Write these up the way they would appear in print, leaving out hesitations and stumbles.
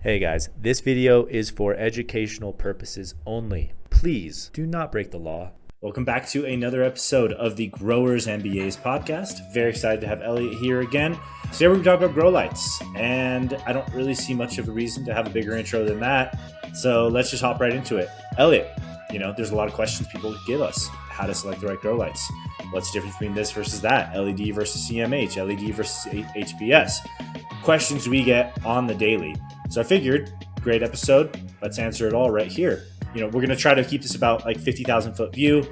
Hey guys, this video is for educational purposes only. Please do not break the law. Welcome back to another episode of the Growers MBAs podcast. Very excited to have Elliott here again. Today we're going to talk about grow lights, and I don't really see much of a reason to have a bigger intro than that. So let's just hop right into it. Elliott, there's a lot of questions people give us. How to select the right grow lights. What's the difference between this versus that? LED versus CMH, LED versus HPS. Questions we get on the daily. So I figured, great episode. Let's answer it all right here. We're going to try to keep this about like 50,000 foot view.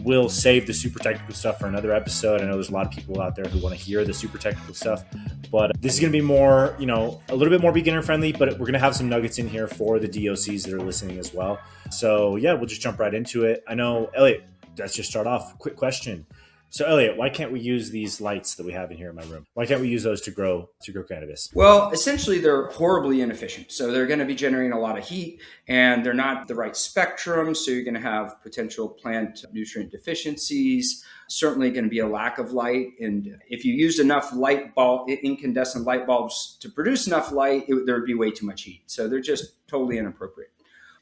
We'll save the super technical stuff for another episode. I know there's a lot of people out there who want to hear the super technical stuff, but this is going to be more, a little bit more beginner friendly, but we're going to have some nuggets in here for the DOCs that are listening as well. So yeah, we'll just jump right into it. I know, Elliott, let's just start off. Quick question. So Elliott, why can't we use these lights that we have in here in my room? Why can't we use those to grow cannabis? Well, essentially they're horribly inefficient. So they're going to be generating a lot of heat and they're not the right spectrum. So you're going to have potential plant nutrient deficiencies, certainly going to be a lack of light. And if you used enough incandescent light bulbs to produce enough light, there would be way too much heat. So they're just totally inappropriate.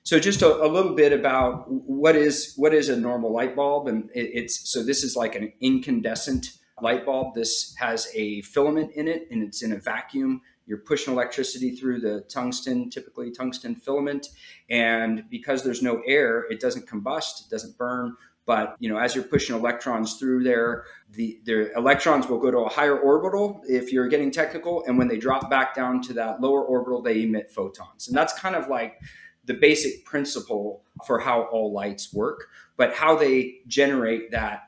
So just a little bit about what is a normal light bulb, and this is like an incandescent light bulb. This has a filament in it, and it's in a vacuum. You're pushing electricity through the typically tungsten filament, and because there's no air, it doesn't combust, it doesn't burn. But as you're pushing electrons through there, the electrons will go to a higher orbital if you're getting technical, and when they drop back down to that lower orbital, they emit photons, and that's kind of like the basic principle for how all lights work, but how they generate that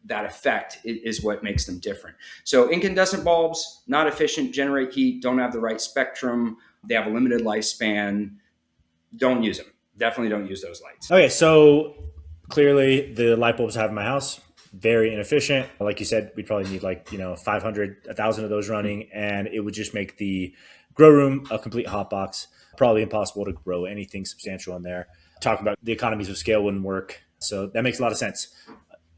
effect is what makes them different. So incandescent bulbs, not efficient, generate heat, don't have the right spectrum, they have a limited lifespan. Don't use them. Definitely don't use those lights. Okay, so clearly the light bulbs I have in my house, very inefficient. Like you said, we'd probably need 500, 1,000 of those running, and it would just make the grow room a complete hot box. Probably impossible to grow anything substantial in there. Talk about the economies of scale wouldn't work. So that makes a lot of sense.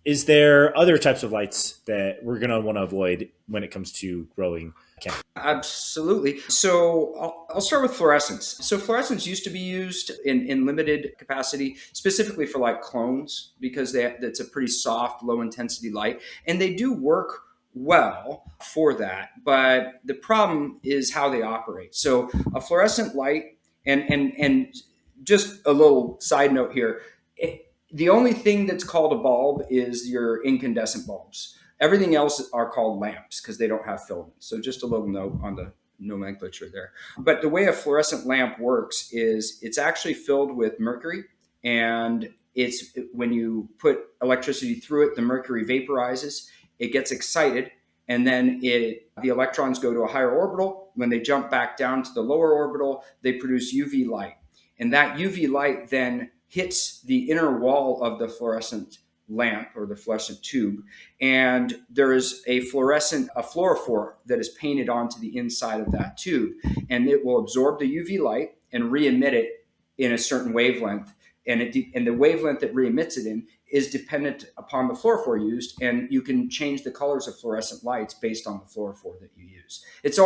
Is there other types of lights that we're going to want to avoid when it comes to growing cannabis? Absolutely. So I'll start with fluorescents. So fluorescents used to be used in limited capacity, specifically for like clones, because that's a pretty soft, low intensity light. And they do work well for that, but the problem is how they operate. So a fluorescent light, and just a little side note here, the only thing that's called a bulb is your incandescent bulbs. Everything else are called lamps because they don't have filaments. So just a little note on the nomenclature there. But the way a fluorescent lamp works is it's actually filled with mercury, and when you put electricity through it, the mercury vaporizes, it gets excited, and then the electrons go to a higher orbital. When they jump back down to the lower orbital, they produce UV light. And that UV light then hits the inner wall of the fluorescent lamp or the fluorescent tube, and there is a fluorophore that is painted onto the inside of that tube, and it will absorb the UV light and re-emit it in a certain wavelength, and the wavelength that re-emits it in is dependent upon the fluorophore used, and you can change the colors of fluorescent lights based on the fluorophore that you use. It's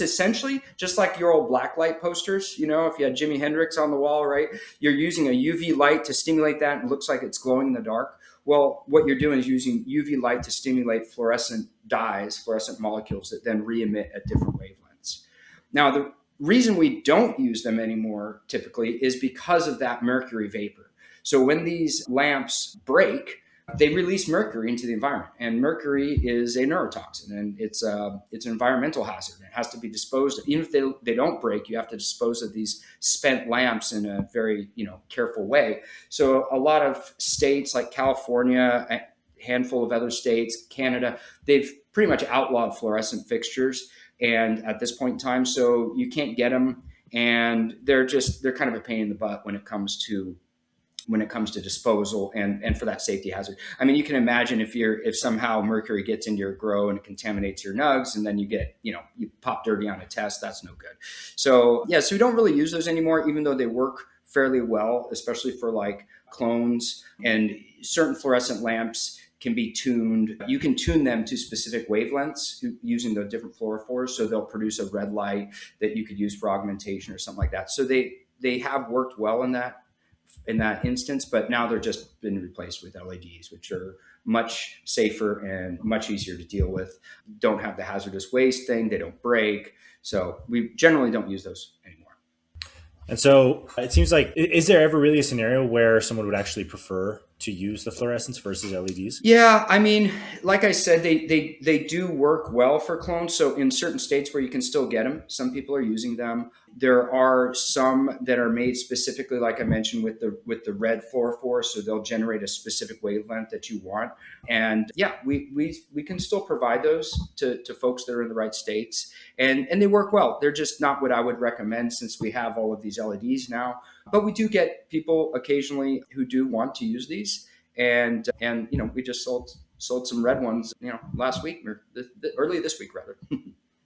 essentially just like your old blacklight posters. If you had Jimi Hendrix on the wall, right? You're using a UV light to stimulate that, and it looks like it's glowing in the dark. Well, what you're doing is using UV light to stimulate fluorescent dyes, fluorescent molecules that then re-emit at different wavelengths. Now, the reason we don't use them anymore typically is because of that mercury vapor. So when these lamps break, they release mercury into the environment, and mercury is a neurotoxin, and it's an environmental hazard. It has to be disposed of. Even if they don't break, you have to dispose of these spent lamps in a very careful way. So a lot of states like California, a handful of other states, Canada, they've pretty much outlawed fluorescent fixtures, and at this point in time, so you can't get them, and they're kind of a pain in the butt when it comes to disposal and for that safety hazard. I mean, you can imagine if somehow mercury gets into your grow and it contaminates your nugs, and then you get, you pop dirty on a test, that's no good. So we don't really use those anymore, even though they work fairly well, especially for like clones and certain fluorescent lamps. can be tuned. You can tune them to specific wavelengths using the different fluorophores. So they'll produce a red light that you could use for augmentation or something like that. So they have worked well in that instance, but now they're just been replaced with LEDs, which are much safer and much easier to deal with. Don't have the hazardous waste thing. They don't break. So we generally don't use those anymore. And so it seems like, is there ever really a scenario where someone would actually prefer to use the fluorescents versus LEDs? Yeah, I mean, like I said, they do work well for clones. So in certain states where you can still get them, some people are using them. There are some that are made specifically, like I mentioned, with the red fluorophore, so they'll generate a specific wavelength that you want. And yeah, we can still provide those to folks that are in the right states, and they work well. They're just not what I would recommend since we have all of these LEDs now. But we do get people occasionally who do want to use these, and we just sold some red ones last week or early this week rather.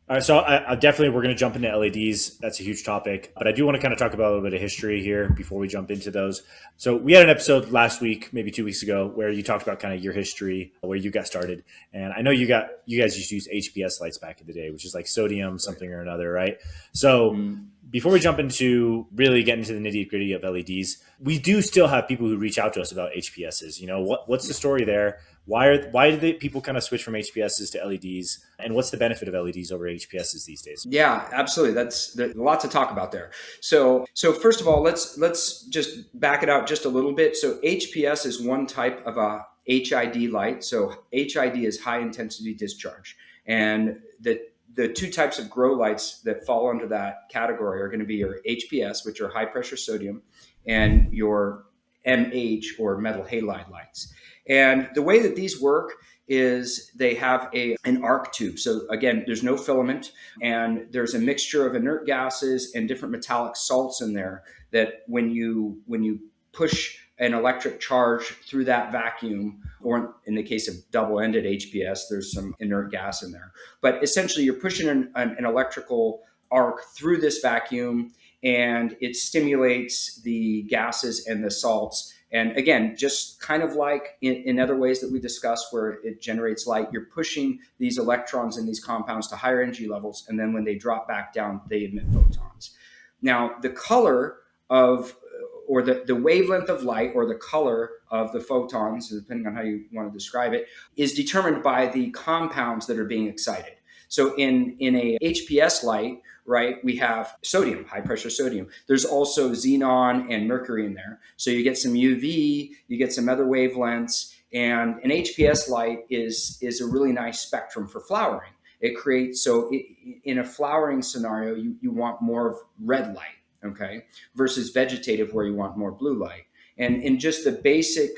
All right, so I definitely we're going to jump into LEDs. That's a huge topic, but I do want to kind of talk about a little bit of history here before we jump into those. So we had an episode last week, maybe 2 weeks ago, where you talked about kind of your history, where you got started, and I know you guys used to use HPS lights back in the day, which is like sodium something or another, right? So before we jump into really getting into the nitty gritty of LEDs, we do still have people who reach out to us about HPSs. What's the story there? Why did people kind of switch from HPSs to LEDs, and what's the benefit of LEDs over HPSs these days? Yeah, absolutely. There's a lot to talk about there. So first of all, let's just back it out just a little bit. So HPS is one type of a HID light. So HID is high intensity discharge, and the two types of grow lights that fall under that category are going to be your HPS, which are high pressure sodium, and your MH or metal halide lights. And the way that these work is they have an arc tube. So again, there's no filament, and there's a mixture of inert gases and different metallic salts in there that when you push an electric charge through that vacuum, or in the case of double-ended HPS, there's some inert gas in there. But essentially, you're pushing an electrical arc through this vacuum, and it stimulates the gases and the salts. And again, just kind of like in other ways that we discussed where it generates light, you're pushing these electrons in these compounds to higher energy levels. And then when they drop back down, they emit photons. Now, the color of, or the wavelength of light, or the color of the photons, depending on how you want to describe it, is determined by the compounds that are being excited. So in a HPS light, right, we have sodium, high pressure sodium. There's also xenon and mercury in there. So you get some UV, you get some other wavelengths, and an HPS light is a really nice spectrum for flowering. It creates, in a flowering scenario, you want more of red light, okay, versus vegetative where you want more blue light. And in just the basic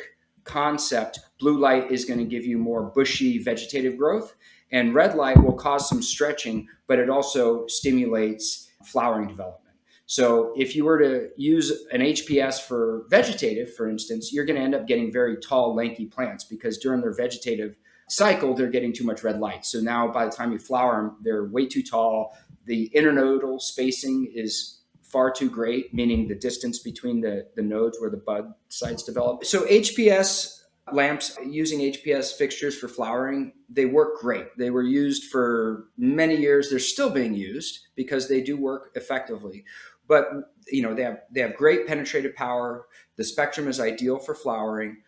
concept, blue light is going to give you more bushy vegetative growth, and red light will cause some stretching, but it also stimulates flowering development. So if you were to use an HPS for vegetative, for instance, you're going to end up getting very tall, lanky plants because during their vegetative cycle, they're getting too much red light. So now by the time you flower them, they're way too tall. The internodal spacing is far too great, meaning the distance between the nodes where the bud sites develop. So HPS lamps, using HPS fixtures for flowering, they work great. They were used for many years. They're still being used because they do work effectively. But they have great penetrative power. The spectrum is ideal for flowering,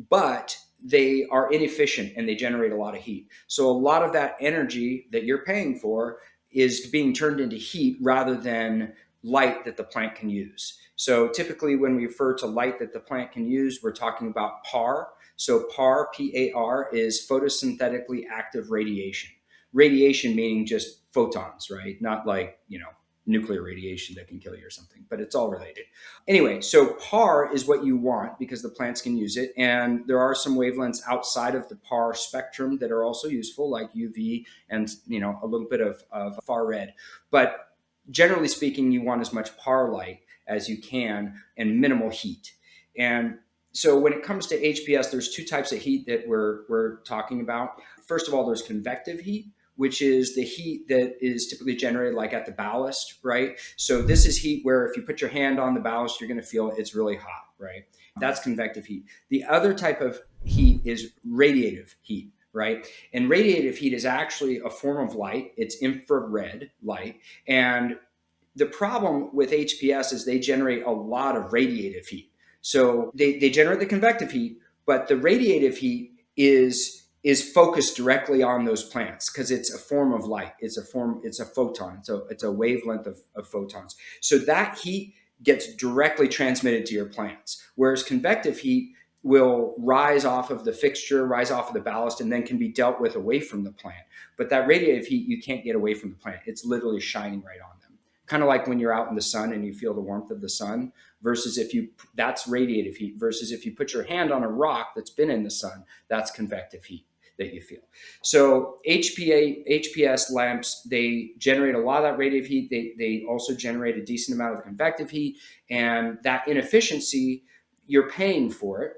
but they are inefficient and they generate a lot of heat. So a lot of that energy that you're paying for is being turned into heat rather than light that the plant can use. So typically when we refer to light that the plant can use, we're talking about PAR. So PAR, P-A-R, is photosynthetically active radiation. Radiation meaning just photons, right? Not like, nuclear radiation that can kill you or something, but it's all related. Anyway, so PAR is what you want because the plants can use it. And there are some wavelengths outside of the PAR spectrum that are also useful, like UV and, a little bit of far red. But generally speaking, you want as much PAR light as you can and minimal heat. And so when it comes to HPS, there's two types of heat that we're talking about. First of all, there's convective heat, which is the heat that is typically generated like at the ballast, right? So this is heat where if you put your hand on the ballast, you're going to feel it's really hot, right? That's convective heat. The other type of heat is radiative heat, right? And radiative heat is actually a form of light. It's infrared light. And the problem with HPS is they generate a lot of radiative heat. So they generate the convective heat, but the radiative heat is focused directly on those plants because it's a form of light. It's a photon. So it's a wavelength of photons. So that heat gets directly transmitted to your plants. Whereas convective heat will rise off of the fixture, rise off of the ballast, and then can be dealt with away from the plant. But that radiative heat, you can't get away from the plant. It's literally shining right on them. Kind of like when you're out in the sun and you feel the warmth of the sun versus that's radiative heat versus if you put your hand on a rock that's been in the sun, that's convective heat that you feel. So HPS lamps, they generate a lot of that radiative heat. They also generate a decent amount of convective heat, and that inefficiency, you're paying for it.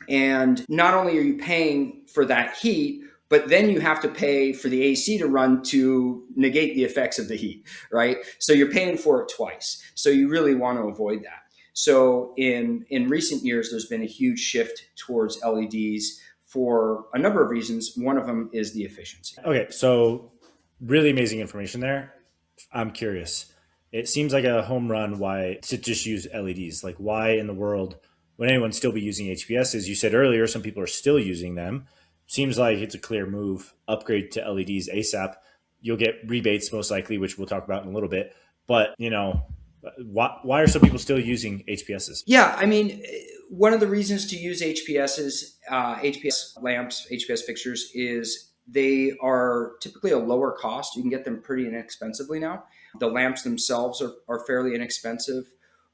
And not only are you paying for that heat, but then you have to pay for the AC to run to negate the effects of the heat, right? So you're paying for it twice. So you really want to avoid that. So in recent years, there's been a huge shift towards LEDs for a number of reasons. One of them is the efficiency. Okay, so really amazing information there. I'm curious. It seems like a home run why to just use LEDs. Like why in the world would anyone still be using HPS? As you said earlier, some people are still using them. Seems like it's a clear move. Upgrade to LEDs ASAP. You'll get rebates most likely, which we'll talk about in a little bit. But, why are some people still using HPSs? Yeah, I mean, one of the reasons to use HPSs, HPS lamps, HPS fixtures is they are typically a lower cost. You can get them pretty inexpensively now. The lamps themselves are fairly inexpensive,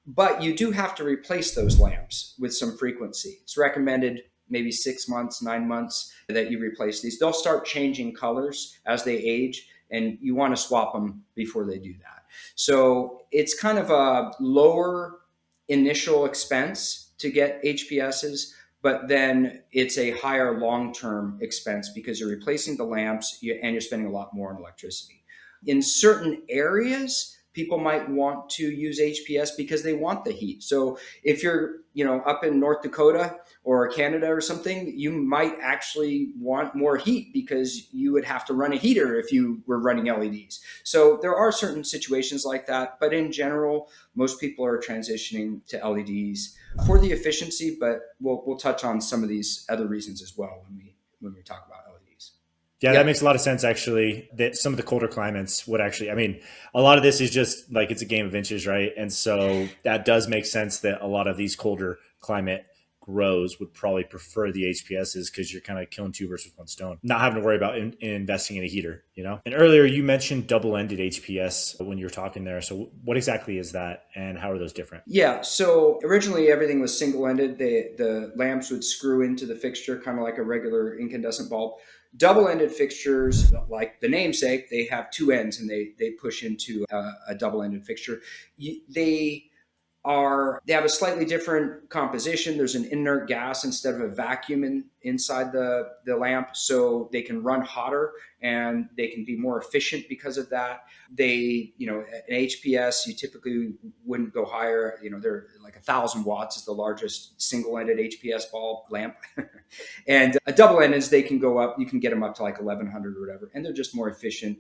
but you do have to replace those lamps with some frequency. It's recommended maybe 6 months, 9 months that you replace these. They'll start changing colors as they age, and you want to swap them before they do that. So it's kind of a lower initial expense to get HPSs, but then it's a higher long-term expense because you're replacing the lamps and you're spending a lot more on electricity. In certain areas, people might want to use HPS because they want the heat. So if you're, up in North Dakota or Canada or something, you might actually want more heat because you would have to run a heater if you were running LEDs. So there are certain situations like that, but in general, most people are transitioning to LEDs for the efficiency, but we'll touch on some of these other reasons as well when we talk about LEDs. Yeah, that makes a lot of sense, actually, that some of the colder climates would actually, a lot of this is just like it's a game of inches, right? And so that does make sense that a lot of these colder climate grows would probably prefer the HPSs because you're kind of killing two birds with one stone, not having to worry about investing in a heater, And earlier you mentioned double-ended HPS when you were talking there. So what exactly is that and how are those different? Yeah, so originally everything was single-ended. The lamps would screw into the fixture, kind of like a regular incandescent bulb. Double-ended fixtures, like the namesake, they have two ends and they push into a double-ended fixture. They have a slightly different composition. There's an inert gas instead of a vacuum inside the lamp, so they can run hotter and they can be more efficient because of that. An HPS, you typically wouldn't go higher. They're like 1,000 watts is the largest single-ended HPS bulb lamp. And a double-ended, they can go up. You can get them up to like 1,100 or whatever, and they're just more efficient.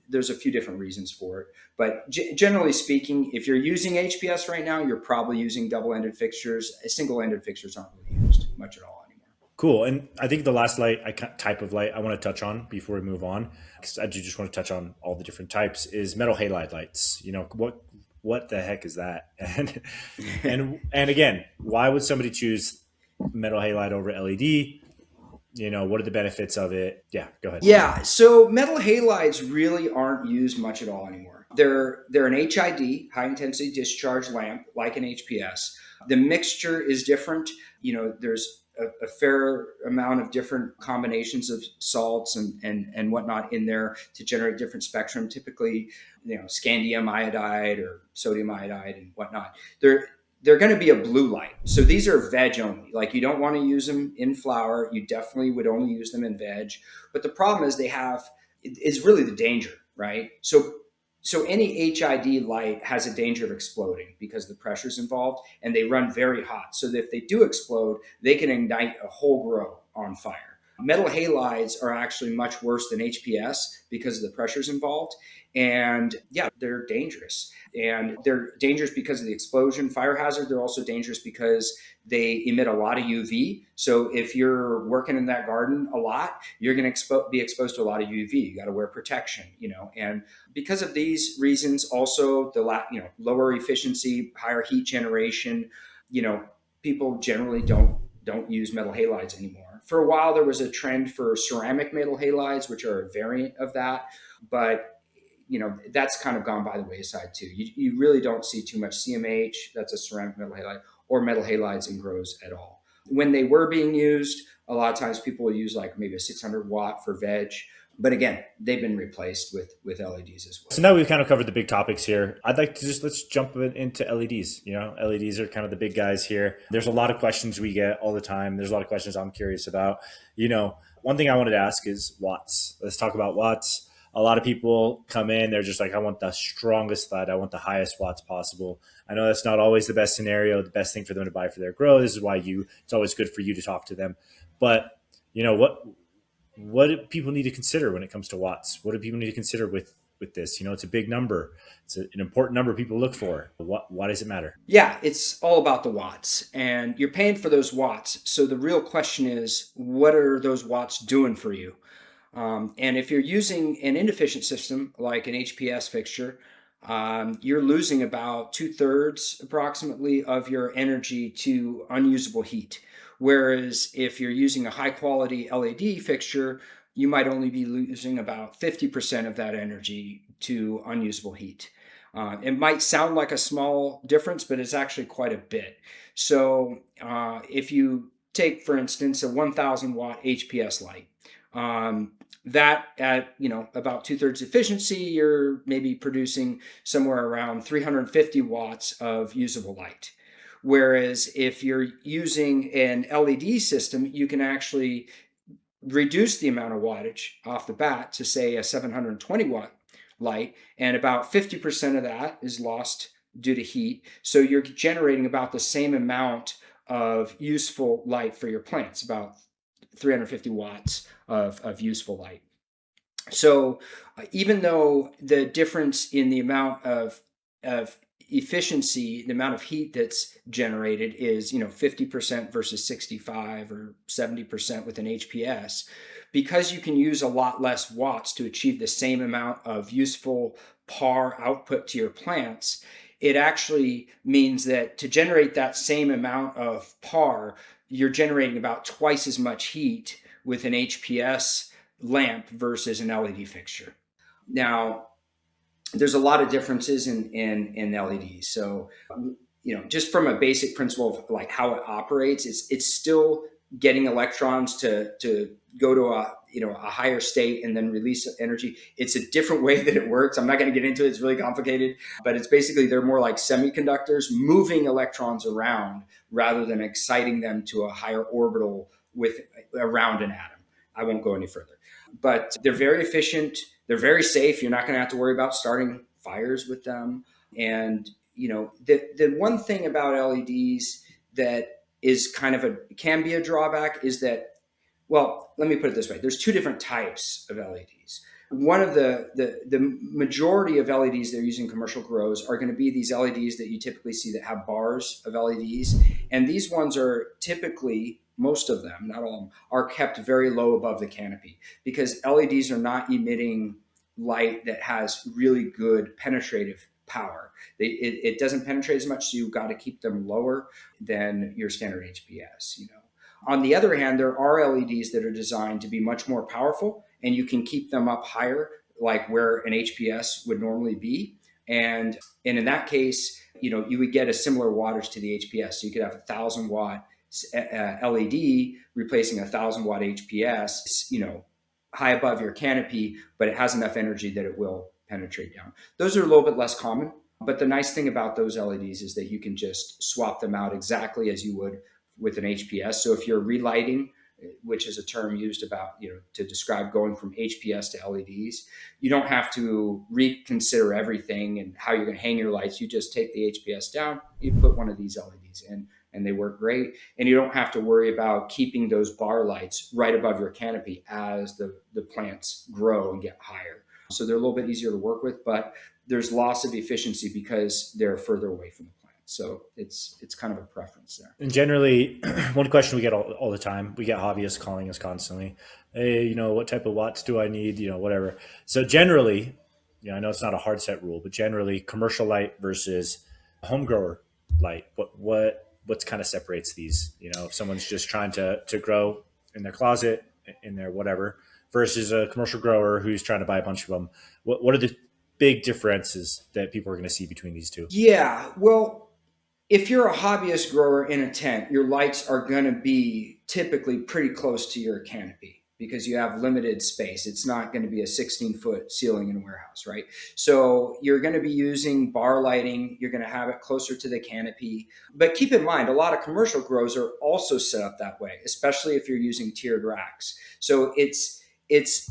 There's a few different reasons for it. But generally speaking, if you're using HPS right now, you're probably using double-ended fixtures. Single-ended fixtures aren't really used much at all anymore. Cool. And I think the last type of light I want to touch on before we move on, because I do just want to touch on all the different types, is metal halide lights. What the heck is that? And again, why would somebody choose metal halide over LED? What are the benefits of it? Yeah, go ahead. Yeah, so metal halides really aren't used much at all anymore. They're an HID, high intensity discharge lamp, like an HPS. The mixture is different. There's a fair amount of different combinations of salts and whatnot in there to generate different spectrum. Typically, scandium iodide or sodium iodide and whatnot. They're going to be a blue light. So these are veg only. Like you don't want to use them in flower. You definitely would only use them in veg. But the problem is they have is really the danger, right? So any HID light has a danger of exploding because the pressure's involved, and they run very hot. So that if they do explode, they can ignite a whole grow on fire. Metal halides are actually much worse than HPS because of the pressures involved. And yeah, they're dangerous. And they're dangerous because of the explosion fire hazard. They're also dangerous because they emit a lot of UV. So if you're working in that garden a lot, you're going to be exposed to a lot of UV. You got to wear protection, and because of these reasons, also the lower efficiency, higher heat generation, you know, people generally don't use metal halides anymore. For a while, there was a trend for ceramic metal halides, which are a variant of that, but that's kind of gone by the wayside too. You really don't see too much CMH, that's a ceramic metal halide, or metal halides in grows at all. When they were being used, a lot of times people will use like maybe a 600 watt for veg. But again, they've been replaced with LEDs as well. So now we've kind of covered the big topics here. I'd like to let's jump into LEDs. LEDs are kind of the big guys here. There's a lot of questions we get all the time. There's a lot of questions I'm curious about. One thing I wanted to ask is watts. Let's talk about watts. A lot of people come in, they're just like, I want the strongest light. I want the highest watts possible. I know that's not always the best scenario, the best thing for them to buy for their grow. This is why it's always good for you to talk to them. But what do people need to consider when it comes to watts? What do people need to consider with this? It's a big number. It's an important number people look for. Why does it matter? Yeah, it's all about the watts, and you're paying for those watts. So the real question is, what are those watts doing for you? And if you're using an inefficient system like an HPS fixture, you're losing about 2/3 approximately of your energy to unusable heat. Whereas if you're using a high quality LED fixture, you might only be losing about 50% of that energy to unusable heat. It might sound like a small difference, but it's actually quite a bit. So if you take, for instance, a 1000 watt HPS light, that at about 2/3 efficiency, you're maybe producing somewhere around 350 watts of usable light. Whereas if you're using an LED system, you can actually reduce the amount of wattage off the bat to say a 720 watt light, and about 50% of that is lost due to heat. So you're generating about the same amount of useful light for your plants, about 350 watts of useful light. So even though the difference in the amount of efficiency, the amount of heat that's generated is 50% versus 65 or 70% with an HPS, because you can use a lot less watts to achieve the same amount of useful par output to your plants, it actually means that to generate that same amount of par, you're generating about twice as much heat with an HPS lamp versus an LED fixture. Now, there's a lot of differences in LEDs. So, just from a basic principle of like how it operates, it's still getting electrons to go to a higher state and then release energy. It's a different way that it works. I'm not going to get into it. It's really complicated, but it's basically they're more like semiconductors moving electrons around rather than exciting them to a higher orbital around an atom. I won't go any further, but they're very efficient. They're very safe. You're not going to have to worry about starting fires with them. And the one thing about LEDs that is can be a drawback is that, well, let me put it this way. There's two different types of LEDs. One of the majority of LEDs they're using commercial grows are going to be these LEDs that you typically see that have bars of LEDs. And these ones are typically, most of them, not all of them, are kept very low above the canopy because LEDs are not emitting light that has really good penetrative power. It doesn't penetrate as much, so you've got to keep them lower than your standard HPS. On the other hand, there are LEDs that are designed to be much more powerful, and you can keep them up higher, like where an HPS would normally be. And in that case, you would get a similar wattage to the HPS. So you could have 1,000 watt LED replacing 1,000 watt HPS, high above your canopy, but it has enough energy that it will penetrate down. Those are a little bit less common, but the nice thing about those LEDs is that you can just swap them out exactly as you would with an HPS. So if you're relighting which is a term used about, to describe going from HPS to LEDs. You don't have to reconsider everything and how you're going to hang your lights. You just take the HPS down, you put one of these LEDs in, and they work great. And you don't have to worry about keeping those bar lights right above your canopy as the plants grow and get higher. So they're a little bit easier to work with, but there's loss of efficiency because they're further away from the plant. So it's kind of a preference there. And generally, one question we get all the time, we get hobbyists calling us constantly. Hey, what type of watts do I need? Whatever. So generally, I know it's not a hard set rule, but generally, commercial light versus home grower light. What kind of separates these? If someone's just trying to grow in their closet, in their whatever, versus a commercial grower who's trying to buy a bunch of them. What are the big differences that people are going to see between these two? Yeah, well, if you're a hobbyist grower in a tent, your lights are going to be typically pretty close to your canopy because you have limited space. It's not going to be a 16-foot ceiling in a warehouse, right? So you're going to be using bar lighting. You're going to have it closer to the canopy. But keep in mind, a lot of commercial grows are also set up that way, especially if you're using tiered racks. So it's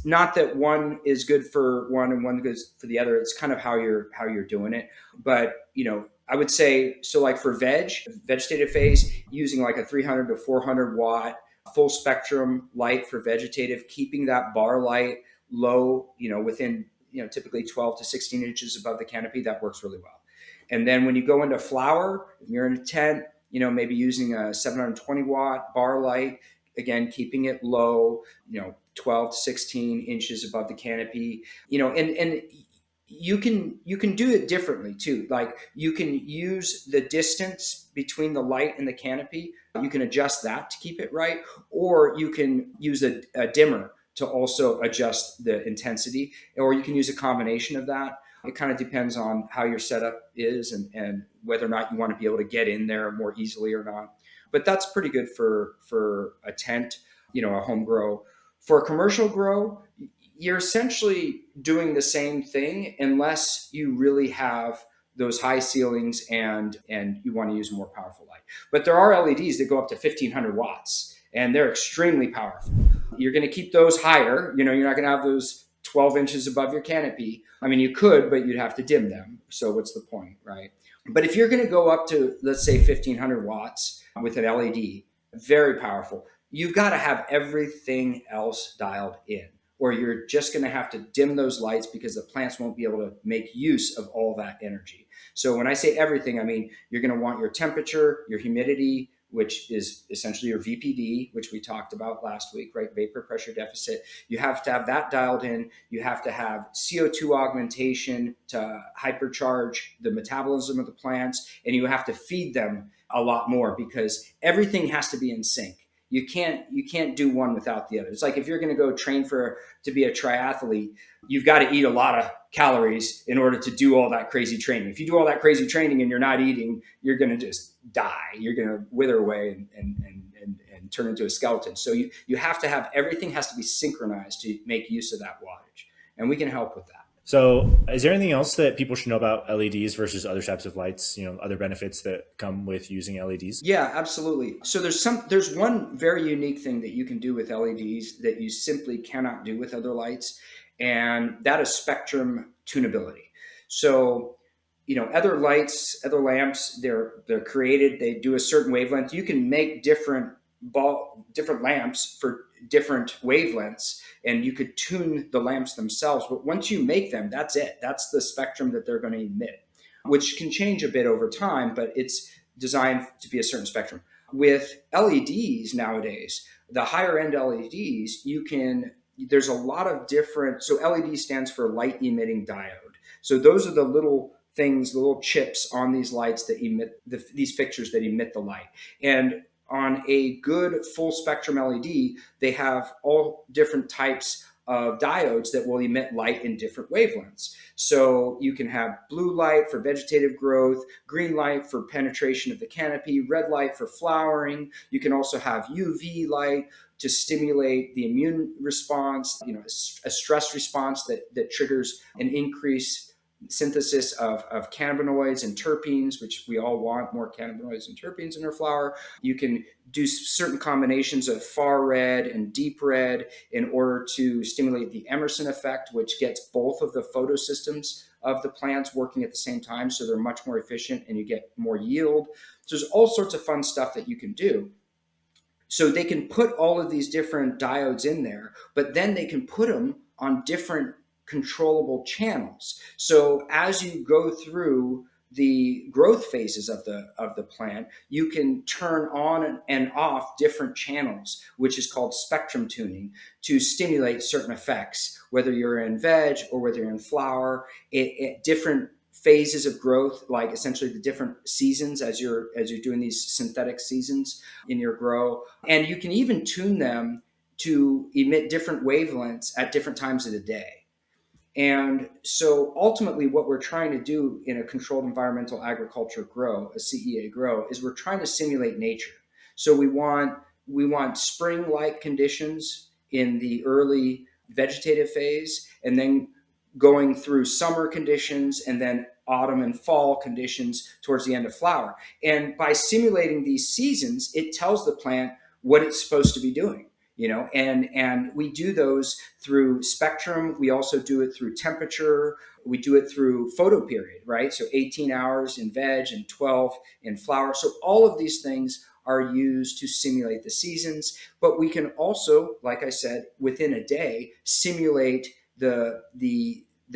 not that one is good for one and one good for the other. It's kind of how you're doing it. But I would say, so like for vegetative phase, using like a 300 to 400 watt full spectrum light for vegetative, keeping that bar light low, within, typically 12 to 16 inches above the canopy, that works really well. And then when you go into flower, if you're in a tent, maybe using a 720 watt bar light, again, keeping it low, 12 to 16 inches above the canopy, and you can do it differently too. Like you can use the distance between the light and the canopy. You can adjust that to keep it right, or you can use a dimmer to also adjust the intensity, or you can use a combination of that. It kind of depends on how your setup is and whether or not you want to be able to get in there more easily or not. But that's pretty good for a tent, a home grow. For a commercial grow, you're essentially doing the same thing unless you really have those high ceilings and you want to use a more powerful light. But there are LEDs that go up to 1500 watts and they're extremely powerful. You're going to keep those higher. You're not going to have those 12 inches above your canopy. I mean, you could, but you'd have to dim them. So what's the point, right? But if you're going to go up to, let's say, 1500 watts with an LED, very powerful, you've got to have everything else dialed in, or you're just going to have to dim those lights because the plants won't be able to make use of all that energy. So when I say everything, I mean, you're going to want your temperature, your humidity, which is essentially your VPD, which we talked about last week, right? Vapor pressure deficit. You have to have that dialed in. You have to have CO2 augmentation to hypercharge the metabolism of the plants, and you have to feed them a lot more because everything has to be in sync. You can't do one without the other. It's like if you're going to go train to be a triathlete, you've got to eat a lot of calories in order to do all that crazy training. If you do all that crazy training and you're not eating, you're going to just die. You're going to wither away and turn into a skeleton. So you have to have, everything has to be synchronized to make use of that wattage. And we can help with that. So is there anything else that people should know about LEDs versus other types of lights, other benefits that come with using LEDs? Yeah, absolutely. So there's one very unique thing that you can do with LEDs that you simply cannot do with other lights, and that is spectrum tunability. So, other lights, other lamps, they're created, they do a certain wavelength. You can make different lamps for different wavelengths, and you could tune the lamps themselves. But once you make them, that's it. That's the spectrum that they're going to emit, which can change a bit over time, but it's designed to be a certain spectrum. With LEDs nowadays, the higher end LEDs, there's a lot of different, so LED stands for light emitting diode. So those are the little things, the little chips on these lights that emit, these fixtures that emit the light. And on a good full spectrum LED, they have all different types of diodes that will emit light in different wavelengths. So you can have blue light for vegetative growth, green light for penetration of the canopy, red light for flowering. You can also have UV light to stimulate the immune response, a stress response that triggers an increase synthesis of cannabinoids and terpenes, which we all want more cannabinoids and terpenes in our flower. You can do certain combinations of far red and deep red in order to stimulate the Emerson effect, which gets both of the photosystems of the plants working at the same time, so they're much more efficient and you get more yield. So there's all sorts of fun stuff that you can do. So they can put all of these different diodes in there, but then they can put them on different controllable channels. So as you go through the growth phases of the plant, you can turn on and off different channels, which is called spectrum tuning, to stimulate certain effects, whether you're in veg or whether you're in flower. Different phases of growth, like essentially the different seasons as you're doing these synthetic seasons in your grow. And you can even tune them to emit different wavelengths at different times of the day. And so ultimately what we're trying to do in a controlled environmental agriculture grow, a CEA grow, is we're trying to simulate nature. So we want spring-like conditions in the early vegetative phase, and then going through summer conditions, and then autumn and fall conditions towards the end of flower. And by simulating these seasons, it tells the plant what it's supposed to be doing. And we do those through spectrum. We also do it through temperature. We do it through photo period, right? So 18 hours in veg and 12 in flower. So all of these things are used to simulate the seasons, but we can also, like I said, within a day, simulate the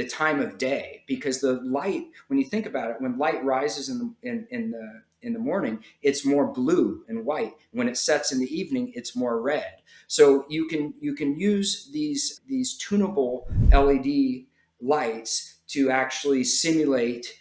time of day, because the light, when you think about it, when light rises in the morning, it's more blue and white. When it sets in the evening, it's more red. So you can use these tunable LED lights to actually simulate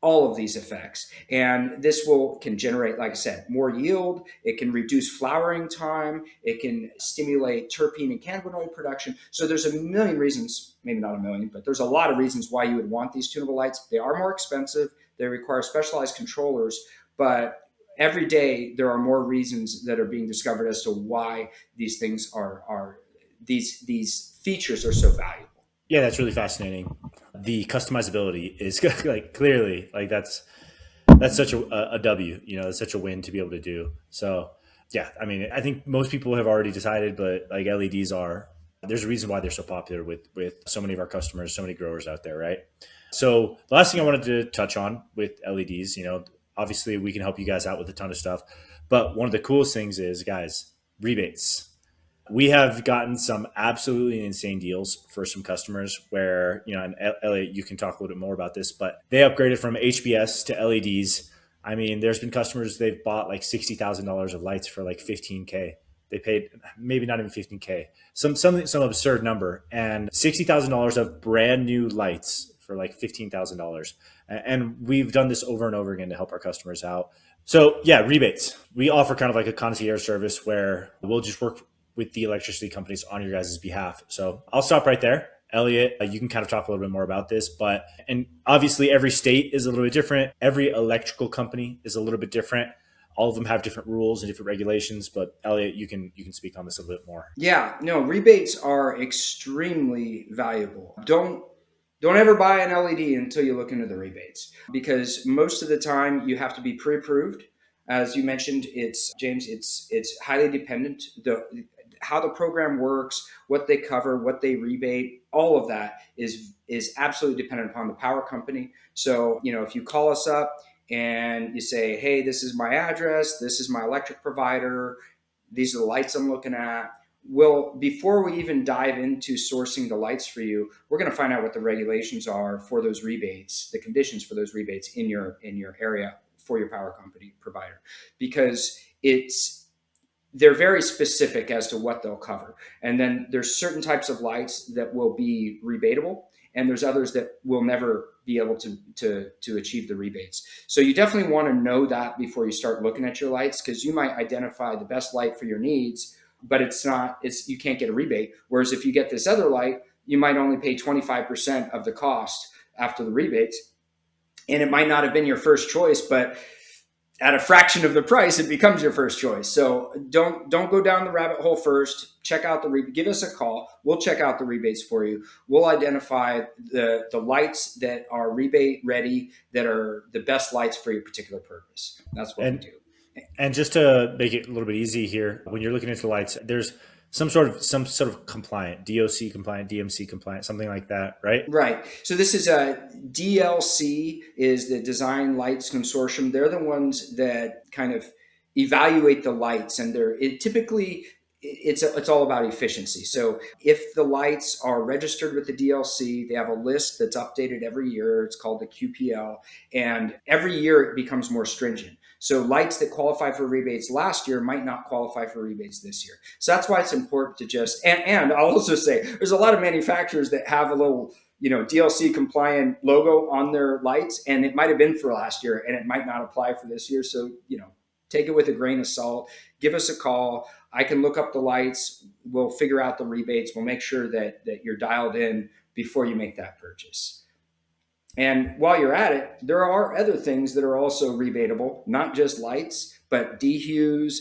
all of these effects. And this can generate, like I said, more yield. It can reduce flowering time. It can stimulate terpene and cannabinoid production. So there's a million reasons, maybe not a million, but there's a lot of reasons why you would want these tunable lights. They are more expensive. They require specialized controllers, but every day there are more reasons that are being discovered as to why these things these features are so valuable. Yeah, that's really fascinating. The customizability is like clearly like that's such a W. It's such a win to be able to do. So yeah, I mean, I think most people have already decided, but like LEDs are. There's a reason why they're so popular with so many of our customers, so many growers out there, right? So the last thing I wanted to touch on with LEDs, obviously we can help you guys out with a ton of stuff, but one of the coolest things is, guys, rebates. We have gotten some absolutely insane deals for some customers where, and Elliot, you can talk a little bit more about this, but they upgraded from HPS to LEDs. I mean, there's been customers, they've bought like $60,000 of lights for like 15K. They paid maybe not even 15K, some absurd number, and $60,000 of brand new lights for like $15,000. And we've done this over and over again to help our customers out. So yeah, rebates. We offer kind of like a concierge service where we'll just work with the electricity companies on your guys' behalf. So I'll stop right there. Elliot, you can kind of talk a little bit more about this, and obviously every state is a little bit different. Every electrical company is a little bit different. All of them have different rules and different regulations, but Elliot, you can speak on this a little bit more. Yeah, no, rebates are extremely valuable. Don't ever buy an LED until you look into the rebates, because most of the time you have to be pre-approved. As you mentioned, James, it's highly dependent. How the program works, what they cover, what they rebate, all of that is absolutely dependent upon the power company. So, if you call us up and you say, hey, this is my address, this is my electric provider, these are the lights I'm looking at. Well, before we even dive into sourcing the lights for you, we're going to find out what the regulations are for those rebates, the conditions for those rebates in your area for your power company provider, because they're very specific as to what they'll cover. And then there's certain types of lights that will be rebatable, and there's others that will never be able to achieve the rebates. So you definitely want to know that before you start looking at your lights, because you might identify the best light for your needs, but you can't get a rebate. Whereas if you get this other light, you might only pay 25% of the cost after the rebates. And it might not have been your first choice, but at a fraction of the price, it becomes your first choice. So don't go down the rabbit hole first. Check out give us a call. We'll check out the rebates for you. We'll identify the lights that are rebate ready, that are the best lights for your particular purpose. That's what we And do. And just to make it a little bit easy here, when you're looking into lights, there's some sort of compliant, DOC compliant, DMC compliant, something like that, right? Right. So this is a DLC, is the Design Lights Consortium. They're the ones that kind of evaluate the lights, and typically it's all about efficiency. So if the lights are registered with the DLC, they have a list that's updated every year. It's called the QPL, and every year it becomes more stringent. So lights that qualify for rebates last year might not qualify for rebates this year. So that's why it's important to just, and I'll also say there's a lot of manufacturers that have a little, DLC compliant logo on their lights, and it might have been for last year and it might not apply for this year. So, take it with a grain of salt. Give us a call. I can look up the lights. We'll figure out the rebates. We'll make sure that you're dialed in before you make that purchase. And while you're at it, there are other things that are also rebatable, not just lights, but dehues,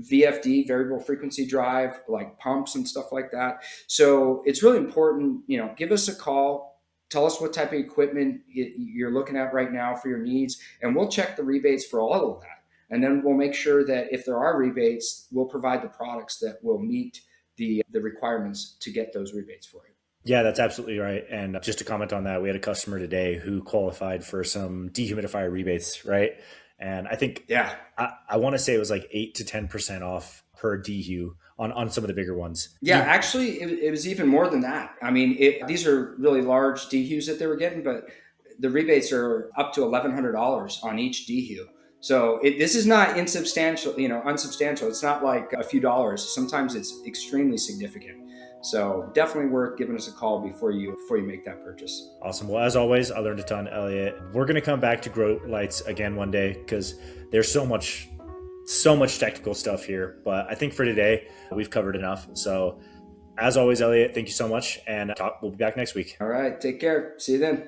VFD, variable frequency drive, like pumps and stuff like that. So it's really important, give us a call. Tell us what type of equipment you're looking at right now for your needs, and we'll check the rebates for all of that. And then we'll make sure that if there are rebates, we'll provide the products that will meet the requirements to get those rebates for you. Yeah, that's absolutely right. And just to comment on that, we had a customer today who qualified for some dehumidifier rebates, right? And I think, Yeah. I want to say it was like 8 to 10% off per dehu on some of the bigger ones. Yeah, actually, it was even more than that. I mean, these are really large dehus that they were getting, but the rebates are up to $1,100 on each dehu. So this is not insubstantial, unsubstantial. It's not like a few dollars. Sometimes it's extremely significant. So definitely worth giving us a call before you make that purchase. Awesome. Well, as always, I learned a ton, Elliot. We're going to come back to grow lights again one day because there's so much technical stuff here. But I think for today, we've covered enough. So as always, Elliot, thank you so much. And we'll be back next week. All right. Take care. See you then.